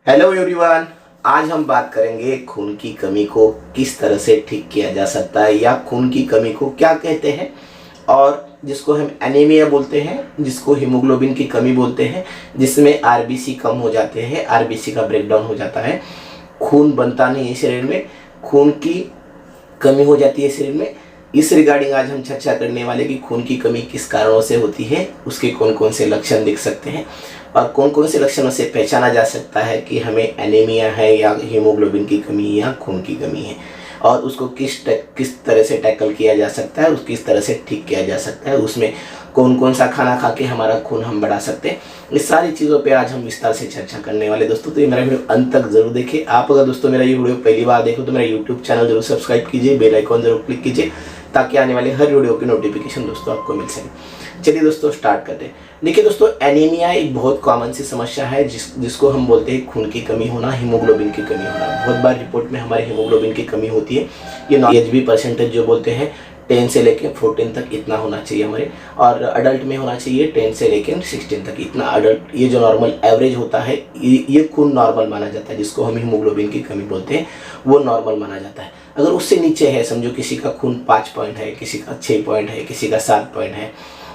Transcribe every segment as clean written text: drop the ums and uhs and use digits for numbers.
Hello everyone, आज हम बात करेंगे खून की कमी को किस तरह से ठीक किया जा सकता है या खून की कमी को क्या कहते हैं और जिसको हम एनीमिया बोलते हैं, जिसको हीमोग्लोबिन की कमी बोलते हैं, जिसमें आरबीसी कम हो जाते हैं, आरबीसी का ब्रेकडाउन हो जाता है, खून बनता नहीं है शरीर में, खून की कमी हो जाती है शरीर में। इस रिगार्डिंग आज हम चर्चा करने वाले कि खून की कमी किस कारणों से होती है, उसके कौन कौन से लक्षण दिख सकते हैं और कौन कौन से लक्षणों से पहचाना जा सकता है कि हमें एनीमिया है या हीमोग्लोबिन की कमी या खून की कमी है, और उसको किस तरह से टैकल किया जा सकता है, किस तरह से ठीक किया जा सकता है, उसमें कौन कौन सा खाना खा के हमारा खून हम बढ़ा सकते हैं। इस सारी चीज़ों पे आज हम विस्तार से चर्चा करने वाले दोस्तों। तो ये मेरा वीडियो अंत तक जरूर देखिए। आप अगर दोस्तों मेरा ये वीडियो पहली बार देखो तो मेरा यूट्यूब चैनल जरूर सब्सक्राइब कीजिए, बेल आइकॉन जरूर क्लिक कीजिए ताकि आने वाले हर वीडियो की नोटिफिकेशन दोस्तों आपको मिल सके। चलिए दोस्तों स्टार्ट करते हैं। देखिए दोस्तों, एनीमिया एक बहुत कॉमन सी समस्या है जिसको हम बोलते हैं खून की कमी होना, हीमोग्लोबिन की कमी होना। बहुत बार रिपोर्ट में हमारे हीमोग्लोबिन की कमी होती है। ये एचबी परसेंटेज जो बोलते हैं 10 से लेकर 14 तक इतना होना चाहिए हमारे, और अडल्ट में होना चाहिए 10 से लेकर 16 तक इतना। अडल्ट ये जो नॉर्मल एवरेज होता है ये खून नॉर्मल माना जाता है, जिसको हम हीमोग्लोबिन की कमी बोलते हैं, वो नॉर्मल माना जाता है। अगर उससे नीचे है, समझो किसी का खून 5 पॉइंट है, किसी का 6 पॉइंट है, किसी का 7 पॉइंट है,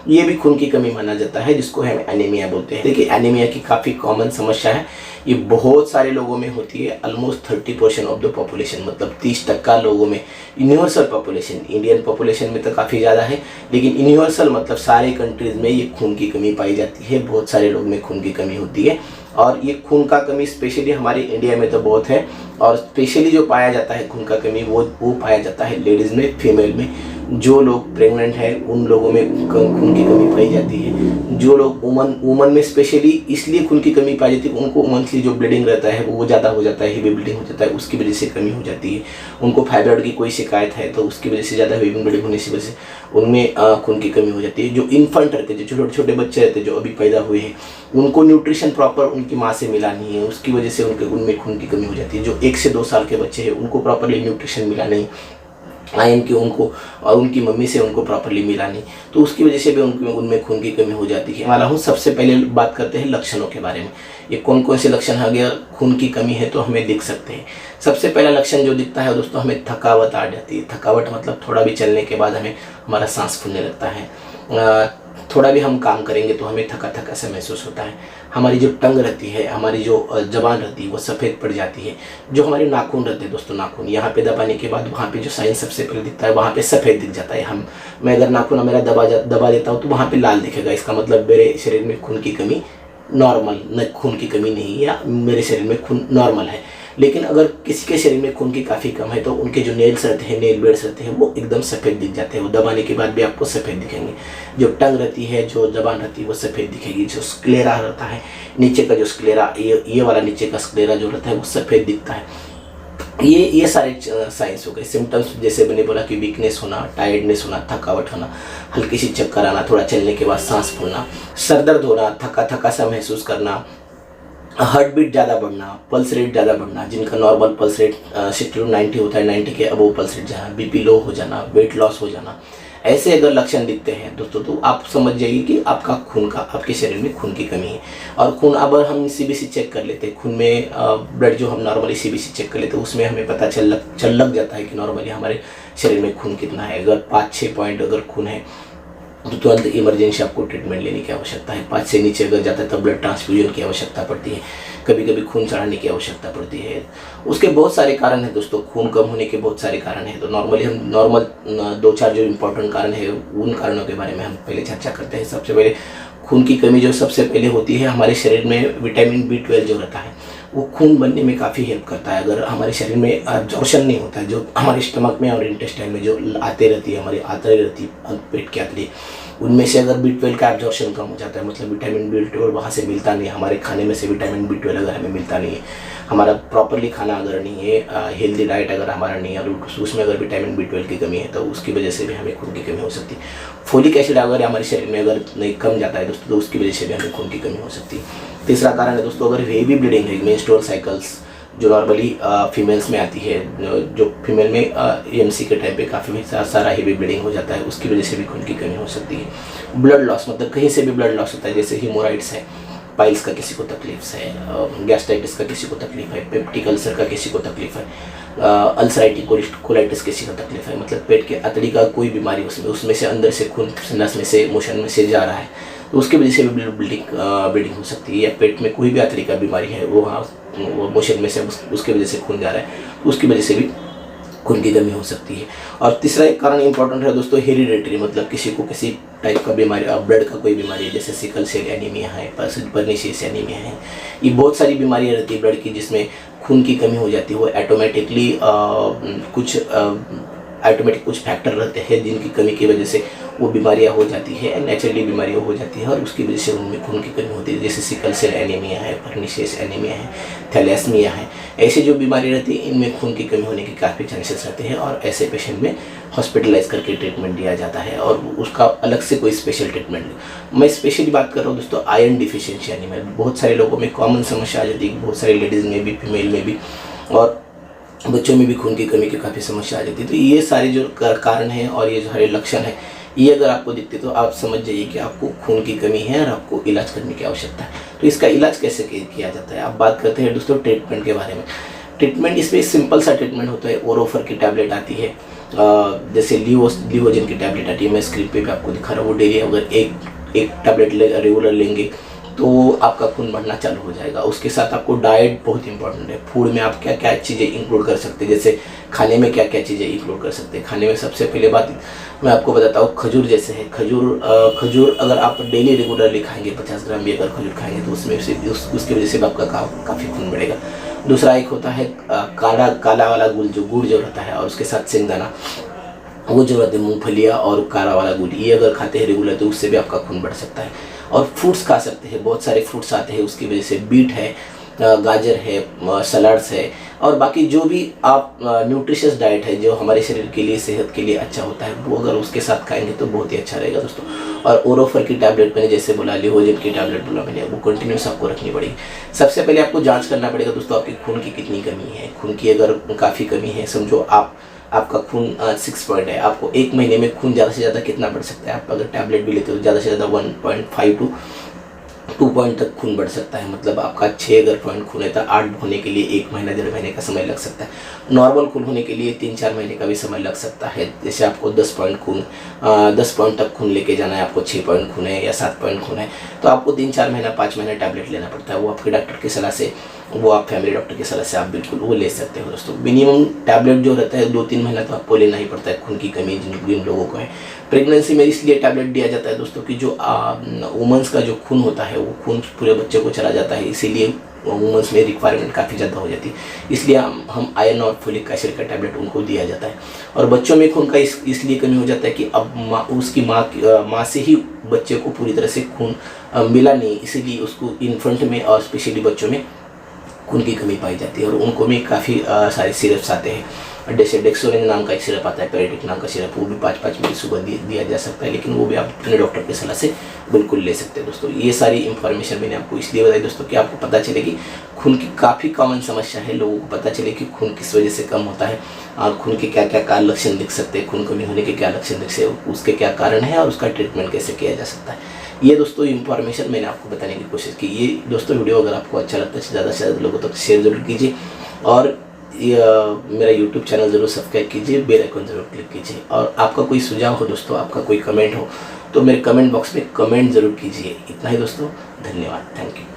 ये भी खून की कमी माना जाता है, जिसको हम एनीमिया बोलते हैं। देखिए एनीमिया की काफ़ी कॉमन समस्या है, ये बहुत सारे लोगों में होती है। ऑलमोस्ट 30% ऑफ द पॉपुलेशन, मतलब 30% लोगों में। यूनिवर्सल पॉपुलेशन, इंडियन पॉपुलेशन में तो काफ़ी ज़्यादा है, लेकिन यूनिवर्सल मतलब सारे कंट्रीज़ में ये खून की कमी पाई जाती है। बहुत सारे लोग में खून की कमी होती है, और ये खून का कमी स्पेशली हमारे इंडिया में तो बहुत है। और स्पेशली जो पाया जाता है खून का कमी वो पाया जाता है लेडीज़ में, फीमेल में। जो लोग प्रेग्नेंट है उन लोगों में खून की कमी पाई जाती है। जो लोग वुमन में स्पेशली इसलिए खून की कमी पाई जाती है, उनको मंथली जो ब्लीडिंग रहता है वो ज़्यादा हो जाता है, हेवी ब्लीडिंग हो जाता है, उसकी वजह से कमी हो जाती है। उनको फाइब्रॉइड की कोई शिकायत है तो उसकी वजह से ज़्यादा हेवी ब्लीडिंग होने की वजह से उनमें खून की कमी हो जाती है। जो इन्फेंट रहते हैं, जो छोटे छोटे बच्चे रहते हैं जो अभी पैदा हुए हैं, उनको न्यूट्रिशन प्रॉपर उनकी माँ से मिला नहीं है, उसकी वजह से उनमें खून की कमी हो जाती है। जो 1 से 2 साल के बच्चे हैं उनको प्रॉपरली न्यूट्रिशन मिला नहीं, आयरन की उनको और उनकी मम्मी से उनको प्रॉपरली मिला नहीं, तो उसकी वजह से भी उनमें खून की कमी हो जाती है। वाला हूँ सबसे पहले बात करते हैं लक्षणों के बारे में। ये कौन कौन से लक्षण है अगर खून की कमी है तो हमें दिख सकते हैं। सबसे पहला लक्षण जो दिखता है दोस्तों, हमें थकावट आ जाती है। थकावट मतलब थोड़ा भी चलने के बाद हमें हमारा सांस फूलने लगता है। थोड़ा भी हम काम करेंगे तो हमें थका थका सा महसूस होता है। हमारी जो टंग रहती है, हमारी जो जबान रहती है वो सफ़ेद पड़ जाती है। जो हमारे नाखून रहते हैं दोस्तों, नाखून यहाँ पे दबाने के बाद वहाँ पे जो साइन सबसे पहले दिखता है वहाँ पे सफ़ेद दिख जाता है। मैं अगर नाखून मेरा दबा देता हूँ तो वहाँ पे लाल दिखेगा। इसका मतलब मेरे शरीर में खून की कमी नॉर्मल, न खून की कमी नहीं है, या मेरे शरीर में खून नॉर्मल है। लेकिन अगर किसी के शरीर में खून की काफ़ी कम है तो उनके जो नेल्स रहते हैं, नेल बेड्स रहते हैं, वो एकदम सफ़ेद दिख जाते हैं। वो दबाने के बाद भी आपको सफ़ेद दिखेंगे। जो टंग रहती है, जो जबान रहती है, वो सफ़ेद दिखेगी। जो स्क्लेरा रहता है नीचे का, जो स्क्लेरा ये वाला नीचे का स्क्लेरा जो रहता है वो सफ़ेद दिखता है। ये सारे साइंस हो गए। सिम्टम्स जैसे मैंने बोला कि वीकनेस होना, टायर्डनेस होना, थकावट होना, हल्की सी चक्कर आना, थोड़ा चलने के बाद सांस फूलना, सर दर्द होना, थका थका सा महसूस करना, हार्ट बीट ज़्यादा बढ़ना, पल्स रेट ज़्यादा बढ़ना। जिनका नॉर्मल पल्स रेट 60 to 90 होता है, 90 के अबव पल्स रेट जाना, बीपी लो हो जाना, वेट लॉस हो जाना, ऐसे अगर लक्षण दिखते हैं दोस्तों तो आप समझ जाइए कि आपके शरीर में खून की कमी है। और खून अब हम सीबीसी चेक कर लेते हैं, खून में ब्लड जो हम नॉर्मली सीबीसी चेक कर लेते हैं उसमें हमें पता लग जाता है कि नॉर्मली हमारे शरीर में खून कितना है। अगर 5-6 पॉइंट अगर खून है तो तुरंत इमरजेंसी आपको ट्रीटमेंट लेने की आवश्यकता है। 5 से नीचे अगर जाता है तो ब्लड ट्रांसफ्यूजन की आवश्यकता पड़ती है, कभी कभी खून चढ़ाने की आवश्यकता पड़ती है। उसके बहुत सारे कारण हैं दोस्तों, खून कम होने के बहुत सारे कारण हैं। तो नॉर्मली हम 2-4 जो इम्पोर्टेंट कारण है उन कारणों के बारे में हम पहले चर्चा करते हैं। सबसे पहले खून की कमी जो सबसे पहले होती है, हमारे शरीर में विटामिन B12 जो रहता है वो खून बनने में काफ़ी हेल्प करता है। अगर हमारे शरीर में एब्जॉर्प्शन नहीं होता है, जो हमारे स्टमक में और इंटेस्टाइन में जो आते रहती है, हमारी आंतरें रहती है पेट की आंतरें, उनमें से अगर B12 का एब्जॉर्प्शन कम हो जाता है, मतलब विटामिन B12 वहाँ से मिलता नहीं है, हमारे खाने में से विटामिन B12 अगर हमें मिलता नहीं है, हमारा प्रॉपरली खाना अगर नहीं है, हेल्दी डाइट अगर हमारा नहीं है और उसमें अगर विटामिन B12 की कमी है तो उसकी वजह से भी हमें खून की कमी हो सकती है। फोलिक एसिड अगर हमारे शरीर में अगर नहीं कम जाता है दोस्तों तो उसकी वजह से भी हमें खून की कमी हो सकती है। तीसरा कारण है दोस्तों, अगर हेवी ब्लीडिंग है, मेंस्ट्रुअल साइकिल्स जो नॉर्मली फीमेल्स में आती है, जो फीमेल में EMC के टाइम पे काफ़ी सारा हेवी ब्लीडिंग हो जाता है, उसकी वजह से भी खून की कमी हो सकती है। ब्लड लॉस मतलब कहीं से भी ब्लड लॉस होता है, जैसे हीमोराइड्स है, पाइल्स का किसी को तकलीफ है, गैस्ट्राइटिस का किसी को तकलीफ है, पेप्टिक अल्सर का किसी को तकलीफ है, अल्सराइटिक कोलाइटिस किसी को तकलीफ है, मतलब पेट के अतड़ी का कोई बीमारी उसमें से अंदर से खून नस में से मोशन में से जा रहा है, तो उसकी वजह से भी ब्लीडिंग हो सकती है। या पेट में कोई भी अतड़ी का बीमारी है, वो मोशन में से उसकी वजह से खून जा रहा है, तो उसकी वजह से भी खून की कमी हो सकती है। और तीसरा एक कारण इंपॉर्टेंट है दोस्तों, हेरिडेटरी, मतलब किसी को किसी टाइप का बीमारी, ब्लड का कोई बीमारी है, जैसे सिकल सेल एनीमिया है, पर्निशियस एनीमिया है, ये बहुत सारी बीमारियां रहती है ब्लड की जिसमें खून की कमी हो जाती है। वो ऑटोमेटिक कुछ फैक्टर रहते हैं जिनकी कमी की वजह से वो बीमारियां हो जाती है, नेचुरली बीमारियां हो जाती है, और उसकी वजह से उनमें खून की कमी होती है, जैसे सिकल सेल एनीमिया है, पर्निशियस एनीमिया है, थैलेसीमिया है। ऐसे जो बीमारी रहती है इनमें खून की कमी होने के काफ़ी चांसेस रहते हैं, और ऐसे पेशेंट में हॉस्पिटलाइज करके ट्रीटमेंट दिया जाता है, और उसका अलग से कोई स्पेशल ट्रीटमेंट नहीं। मैं स्पेशली बात कर रहा हूँ दोस्तों आयरन डिफिशियंसी एनीमिया, बहुत सारे लोगों में कॉमन समस्या आ जाती है, बहुत सारी लेडीज़ में भी, फीमेल में भी, और बच्चों में भी खून की कमी की काफ़ी समस्या आ जाती है। तो ये सारे जो कारण हैं और ये जो सारे लक्षण हैं, ये अगर आपको दिखते तो आप समझ जाइए कि आपको खून की कमी है और आपको इलाज करने की आवश्यकता है। तो इसका इलाज कैसे किया जाता है, आप बात करते हैं दोस्तों ट्रीटमेंट के बारे में। ट्रीटमेंट इसमें सिंपल सा ट्रीटमेंट होता है, ओरोफर की टैबलेट आती है, जैसे लिवोजन की टैबलेट आती है, मैं स्क्रीन पे भी आपको दिखा रहा हूँ। वो डेली अगर एक टैबलेट रेगुलर लेंगे तो आपका खून बढ़ना चालू हो जाएगा। उसके साथ आपको डाइट बहुत इंपॉर्टेंट है, फूड में आप क्या क्या चीज़ें इंक्लूड कर सकते हैं, जैसे खाने में क्या क्या चीज़ें इंक्लूड कर सकते हैं। खाने में सबसे पहले बात मैं आपको बताता हूँ, खजूर जैसे है, खजूर अगर आप डेली रेगुलरली खाएंगे, 50 ग्राम भी अगर खजूर खाएंगे तो उसमें से उसकी वजह से आपका काफ़ी खून बढ़ेगा। दूसरा एक होता है काला वाला गुड़ जो रहता है, और उसके साथ सिंगदाना, वो जो रहते हैं मूंगफलियाँ और काला वाला गुड़, ये अगर खाते हैं रेगुलर तो उससे भी आपका खून बढ़ सकता है। और फ्रूट्स खा सकते हैं, बहुत सारे फ्रूट्स आते हैं उसकी वजह से, बीट है, गाजर है, सलाड्स है, और बाकी जो भी आप न्यूट्रिशियस डाइट है जो हमारे शरीर के लिए, सेहत के लिए अच्छा होता है, वो अगर उसके साथ खाएंगे तो बहुत ही अच्छा रहेगा दोस्तों। और ओरोफर की टैबलेट मैंने जैसे बोला, लिवोजन की टैबलेट बोला मैंने, वो कंटिन्यूस आपको रखनी पड़ेगी। सबसे पहले आपको जांच करना पड़ेगा दोस्तों आपकी खून की कितनी कमी है। खून की अगर काफ़ी कमी है, समझो आपका खून 6 पॉइंट है, आपको एक महीने में खून ज़्यादा से ज़्यादा कितना बढ़ सकता है, आप अगर टैबलेट भी लेते हो ज़्यादा से ज़्यादा 1.5 to 2 पॉइंट तक खून बढ़ सकता है। मतलब आपका 6 अगर पॉइंट खून है तो 8 होने के लिए 1 महीना 1.5 महीने का समय लग सकता है। नॉर्मल खून होने के लिए 3-4 महीने का भी समय लग सकता है। जैसे आपको 10 पॉइंट तक खून लेके जाना है, आपको 6 पॉइंट खून है या 7 पॉइंट खून है, तो आपको 3-4 महीना 5 महीना टैबलेट लेना पड़ता है। वो आपके डॉक्टर की सलाह से, वो आप फैमिली डॉक्टर की सलाह से आप बिल्कुल वो ले सकते हो दोस्तों। मिनिमम टैबलेट जो रहता है 2-3 महीना तो आपको लेना ही पड़ता है खून की कमी जिन लोगों को है। प्रेगनेंसी में इसलिए टैबलेट दिया जाता है दोस्तों कि जो वुमेंस का जो खून होता है वो खून पूरे बच्चे को चला जाता है, इसीलिए वुमेंस में रिक्वायरमेंट काफ़ी ज़्यादा हो जाती है, इसलिए हम आयरन और फोलिक एसिड का टैबलेट उनको दिया जाता है। और बच्चों में खून का इसलिए कमी हो जाता है कि अब उसकी माँ से ही बच्चे को पूरी तरह से खून मिला नहीं, इसीलिए उसको इन्फेंट में और स्पेशली बच्चों में खून की कमी पाई जाती है। और उनको में काफ़ी सारे सिरप्स आते हैं, जैसे डेक्सोरेंज नाम का एक सिरप आता है, पेरेटिक नाम का सिरप, वो भी 5-5 मिली सुबह दिया जा सकता है, लेकिन वो भी आप अपने डॉक्टर की सलाह से बिल्कुल ले सकते हैं दोस्तों। ये सारी इन्फॉर्मेशन मैंने आपको इसलिए बताई दोस्तों कि आपको पता चले कि खून की काफ़ी कॉमन समस्या है, लोगों को पता चले कि खून किस वजह से कम होता है और खून के क्या क्या लक्षण दिख सकते हैं, खून कमी होने के क्या लक्षण दिख सकते हैं, उसके क्या कारण है और उसका ट्रीटमेंट कैसे किया जा सकता है। ये दोस्तों इन्फॉर्मेशन मैंने आपको बताने की कोशिश की। ये दोस्तों वीडियो अगर आपको अच्छा लगता है ज़्यादा से ज़्यादा लोगों तक शेयर जरूर कीजिए, और मेरा YouTube चैनल ज़रूर सब्सक्राइब कीजिए, बेल आइकन ज़रूर क्लिक कीजिए। और आपका कोई सुझाव हो दोस्तों, आपका कोई कमेंट हो तो मेरे कमेंट बॉक्स में कमेंट ज़रूर कीजिए। इतना ही दोस्तों, धन्यवाद, थैंक यू।